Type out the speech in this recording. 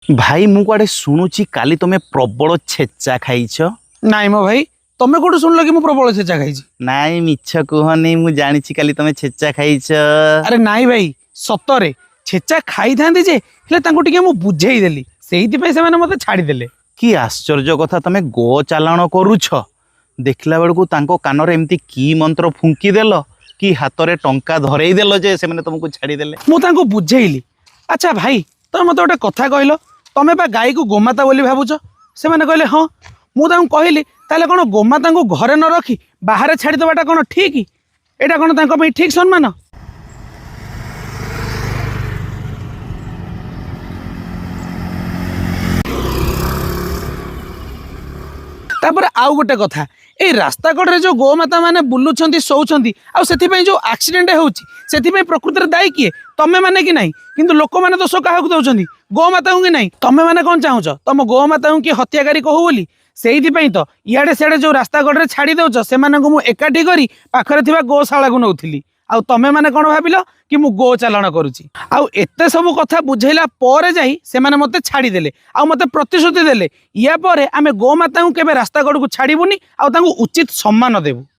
भाई मु कुआडे शुणुची काली तुमे प्रबल छेचा खाइछ। नाई मो भाई तमे कोठु सुनल कि मु प्रबल छेचा खाइछि? नाई मिछ कुहनी मु जानिछि काली तुमे छेचा खाइछ। अरे नाई भाई सतरे छेचा खाई थांती जे हेले तांको टिके मु बुझेई देली सेहिति पे से माने मते छाडी देले। कि आश्चर्य कथा तमे गो चालाण करूछ देखला बेलकु तांको कानरे एमती की मंत्र फुंकी देलो कि हातरे टंका धरेई देलो जे से माने तुमको छाडी देले। मु तांको बुझेइली। अच्छा भाई तमे मते गोटे कथा कहलो तमे बा गाई को गोमाता बोली भाबुछ से माने कहले हां मु तांको कहली ताले कोन गोमाता को घरे न रखी बाहर छाडी दबाटा कोन ठीक एटा कोन तांको पे ठीक सम्मान? तापर आउ गोटे कथा ए रास्ता कड़े जो गोमाता माने बुलुछंती सोउछंती आ सेथि पई जो एक्सीडेंट होउची सेथि पई प्रकृति रे दायी किए तमे माने कि नाही किंतु लोक माने दोष काहाकू दउछंती गोमाता को कि नाही। तमे माने कोन चाहुछ तम गोमाता को कि हत्याकारी कहू बोली सेहिति पई तो इयाडे सेडे जो रास्ता कड़े छाडी दउछ से माने को मु एकाठी करी पाखरे थिबा गोशाला को नउथिली आउ तमे माने कोन भाबिलो कि मु गो चालाण करूची आउ एते सब कथा बुझेला परे जाई से माने मते छाडी देले आउ मते प्रतिश्रुति देले या परे आमे गोमाता को केबे रास्ता कड़ को छाडीबुनी आउ तांको उचित सम्मान देबु।